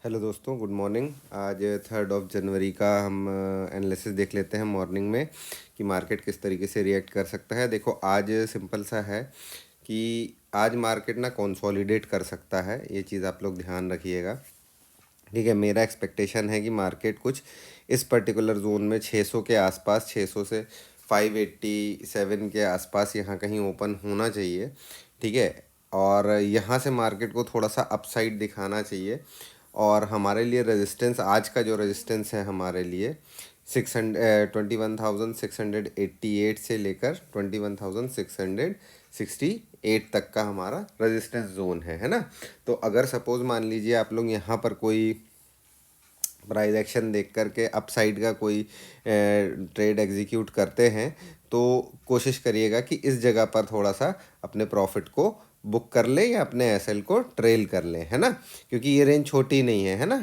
Hello दोस्तों, good morning. आज 3 जनवरी का हम एनालिसिस देख लेते हैं मॉर्निंग में कि मार्केट किस तरीके से रिएक्ट कर सकता है। देखो, आज सिंपल सा है कि आज मार्केट ना कंसोलिडेट कर सकता है, ये चीज़ आप लोग ध्यान रखिएगा। ठीक है, मेरा एक्सपेक्टेशन है कि मार्केट कुछ इस पर्टिकुलर जोन में 600 के आसपास, 600 से 587 के आसपास यहाँ कहीं ओपन होना चाहिए। ठीक है, और यहाँ से मार्केट को थोड़ा सा अपसाइड दिखाना चाहिए। और हमारे लिए रेजिस्टेंस, आज का जो रेजिस्टेंस है हमारे लिए 21,688 से लेकर 21,668 तक का हमारा रेजिस्टेंस जोन है ना। तो अगर सपोज मान लीजिए आप लोग यहाँ पर कोई प्राइस एक्शन देख करके अपसाइड का कोई ट्रेड एग्जीक्यूट करते हैं, तो कोशिश करिएगा कि इस जगह पर थोड़ा सा अपने प्रॉफिट को बुक कर ले या अपने एसएल को ट्रेल कर ले, है ना। क्योंकि ये रेंज छोटी नहीं है ना,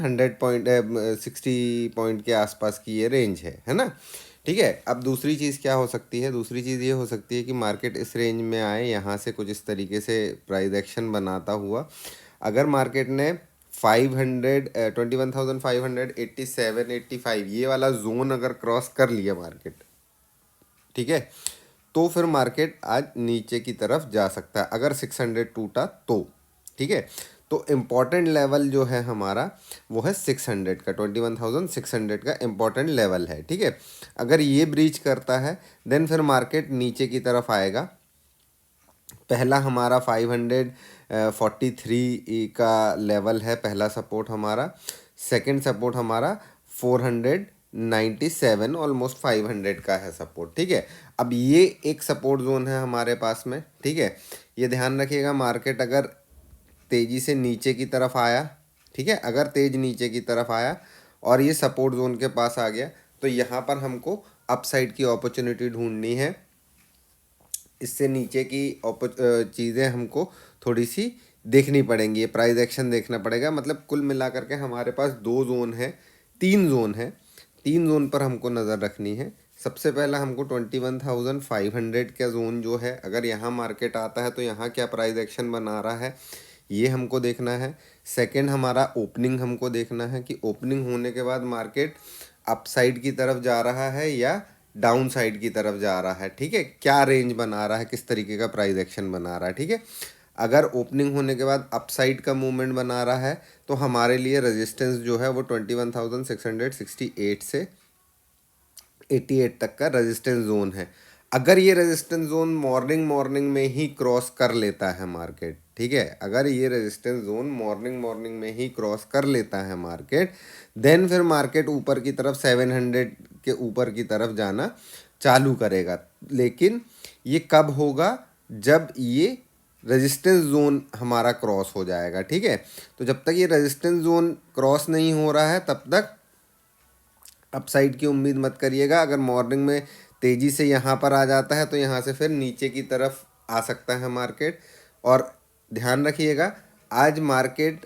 60 पॉइंट के आसपास की ये रेंज है ना। ठीक है, अब दूसरी चीज़ क्या हो सकती है? दूसरी चीज़ ये हो सकती है कि मार्केट इस रेंज में आए, यहाँ से कुछ इस तरीके से प्राइस एक्शन बनाता हुआ अगर मार्केट ने 21,587 ये वाला जोन अगर क्रॉस कर लिया मार्केट, ठीक है, तो फिर मार्केट आज नीचे की तरफ जा सकता है अगर 600 टूटा तो। ठीक है, तो इम्पॉर्टेंट लेवल जो है हमारा वो है 600 का, 21,600 का इम्पॉर्टेंट लेवल है। ठीक है, अगर ये ब्रीच करता है देन फिर मार्केट नीचे की तरफ आएगा। पहला हमारा 543 का लेवल है, पहला सपोर्ट हमारा। सेकंड सपोर्ट हमारा 497, ऑलमोस्ट 500 का है सपोर्ट। ठीक है, अब ये एक सपोर्ट जोन है हमारे पास में। ठीक है, ये ध्यान रखिएगा, मार्केट अगर तेज़ी से नीचे की तरफ आया, ठीक है, अगर तेज नीचे की तरफ आया और ये सपोर्ट जोन के पास आ गया, तो यहाँ पर हमको अपसाइड की अपॉर्चुनिटी ढूंढनी है। इससे नीचे की चीज़ें हमको थोड़ी सी देखनी पड़ेंगी, ये प्राइस एक्शन देखना पड़ेगा। मतलब कुल मिला करके हमारे पास 2 जोन है, 3 जोन है, 3 जोन पर हमको नज़र रखनी है। सबसे पहला हमको 21,500 का जोन जो है, अगर यहाँ मार्केट आता है तो यहाँ क्या प्राइस एक्शन बना रहा है, ये हमको देखना है। सेकंड हमारा ओपनिंग हमको देखना है कि ओपनिंग होने के बाद मार्केट अपसाइड की तरफ जा रहा है या डाउन साइड की तरफ जा रहा है। ठीक है, क्या रेंज बना रहा है, किस तरीके का प्राइस एक्शन बना रहा है। ठीक है, अगर ओपनिंग होने के बाद अपसाइड का मूवमेंट बना रहा है तो हमारे लिए रेजिस्टेंस जो है वो 21,668 से 88 तक का रेजिस्टेंस जोन है। अगर ये रेजिस्टेंस जोन मॉर्निंग में ही क्रॉस कर लेता है मार्केट, ठीक है, अगर ये रेजिस्टेंस जोन मॉर्निंग में ही क्रॉस कर लेता है मार्केट, देन फिर मार्केट ऊपर की तरफ 700 के ऊपर की तरफ जाना चालू करेगा। लेकिन ये कब होगा? जब ये रेजिस्टेंस जोन हमारा क्रॉस हो जाएगा। ठीक है, तो जब तक ये रेजिस्टेंस जोन क्रॉस नहीं हो रहा है तब तक अपसाइड की उम्मीद मत करिएगा। अगर मॉर्निंग में तेज़ी से यहाँ पर आ जाता है तो यहाँ से फिर नीचे की तरफ आ सकता है मार्केट। और ध्यान रखिएगा, आज मार्केट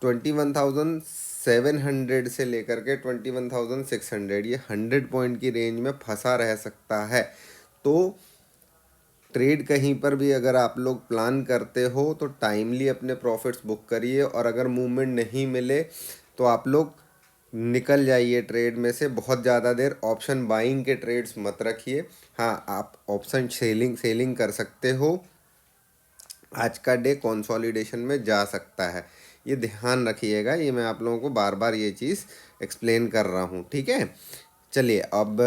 21,700 से लेकर के 21,600, ये 100 पॉइंट की रेंज में फंसा रह सकता है। तो ट्रेड कहीं पर भी अगर आप लोग प्लान करते हो तो टाइमली अपने प्रॉफिट्स बुक करिए, और अगर मूवमेंट नहीं मिले तो आप लोग निकल जाइए ट्रेड में से। बहुत ज़्यादा देर ऑप्शन बाइंग के ट्रेड्स मत रखिए। हाँ, आप ऑप्शन सेलिंग कर सकते हो। आज का डे कंसोलिडेशन में जा सकता है, ये ध्यान रखिएगा। ये मैं आप लोगों को बार बार ये चीज़ एक्सप्लेन कर रहा हूँ। ठीक है, चलिए अब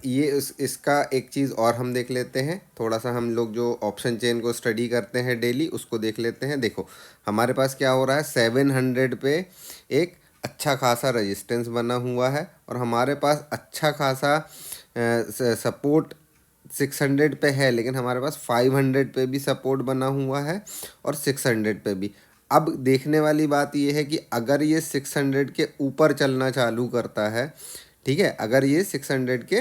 ये इसका एक चीज़ और हम देख लेते हैं। थोड़ा सा हम लोग जो ऑप्शन चेन को स्टडी करते हैं डेली, उसको देख लेते हैं। देखो हमारे पास क्या हो रहा है, 700 पे एक अच्छा खासा रेजिस्टेंस बना हुआ है, और हमारे पास अच्छा खासा सपोर्ट 600 पे है, लेकिन हमारे पास 500 पे भी सपोर्ट बना हुआ है और 600 पे भी। अब देखने वाली बात यह है कि अगर ये 600 के ऊपर चलना चालू करता है, ठीक है, अगर ये 600 के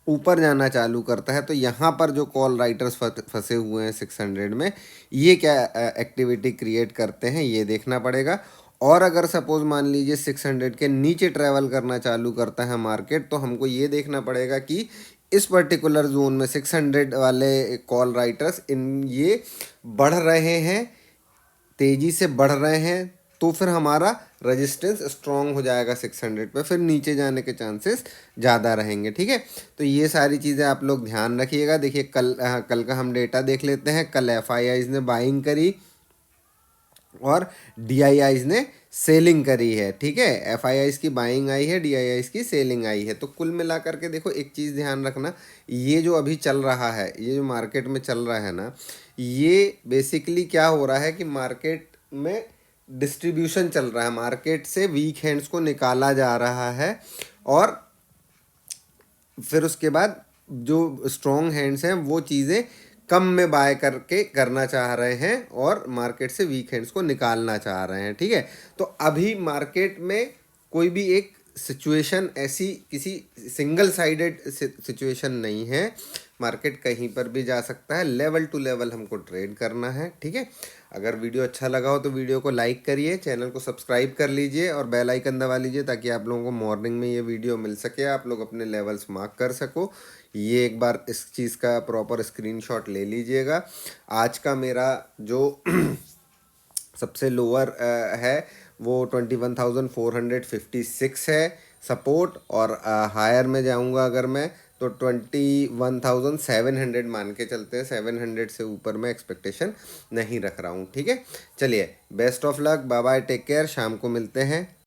ऊपर जाना चालू करता है, तो यहाँ पर जो कॉल राइटर्स फंसे हुए हैं 600 में, ये क्या एक्टिविटी क्रिएट करते हैं, ये देखना पड़ेगा। और अगर सपोज मान लीजिए 600 के नीचे ट्रैवल करना चालू करता है मार्केट, तो हमको ये देखना पड़ेगा कि इस पर्टिकुलर जोन में 600 वाले कॉल राइटर्स ये बढ़ रहे हैं, तेज़ी से बढ़ रहे हैं, तो फिर हमारा रेजिस्टेंस स्ट्रॉन्ग हो जाएगा 600 पे, फिर नीचे जाने के चांसेस ज़्यादा रहेंगे। ठीक है, तो ये सारी चीज़ें आप लोग ध्यान रखिएगा। देखिए कल का हम डेटा देख लेते हैं। कल एफआईआईज ने बाइंग करी और डीआईआईज ने सेलिंग करी है। ठीक है, एफआईआईज की बाइंग आई है, डीआईआईज की सेलिंग आई है। तो कुल मिला करके देखो, एक चीज़ ध्यान रखना, ये जो अभी चल रहा है, ये जो मार्केट में चल रहा है ना, ये बेसिकली क्या हो रहा है कि मार्केट में डिस्ट्रीब्यूशन चल रहा है, मार्केट से वीक हैंड्स को निकाला जा रहा है और फिर उसके बाद जो स्ट्रॉन्ग हैंड्स हैं वो चीज़ें कम में बाय करके करना चाह रहे हैं और मार्केट से वीक हैंड्स को निकालना चाह रहे हैं। ठीक है, तो अभी मार्केट में कोई भी एक सिचुएशन ऐसी किसी सिंगल साइडेड सिचुएशन नहीं है, मार्केट कहीं पर भी जा सकता है। लेवल टू लेवल हमको ट्रेड करना है। ठीक है, अगर वीडियो अच्छा लगा हो तो वीडियो को लाइक करिए, चैनल को सब्सक्राइब कर लीजिए और बेल आइकन दबा लीजिए ताकि आप लोगों को मॉर्निंग में ये वीडियो मिल सके, आप लोग अपने लेवल्स मार्क कर सको। ये एक बार इस चीज़ का प्रॉपर स्क्रीनशॉट ले लीजिएगा। आज का मेरा जो सबसे लोअर है वो 21,456 है सपोर्ट, और हायर में जाऊंगा अगर मैं तो 21,700 मान के चलते हैं। 700 से ऊपर मैं एक्सपेक्टेशन नहीं रख रहा हूँ। ठीक है, चलिए, best of luck, bye bye, take care, शाम को मिलते हैं।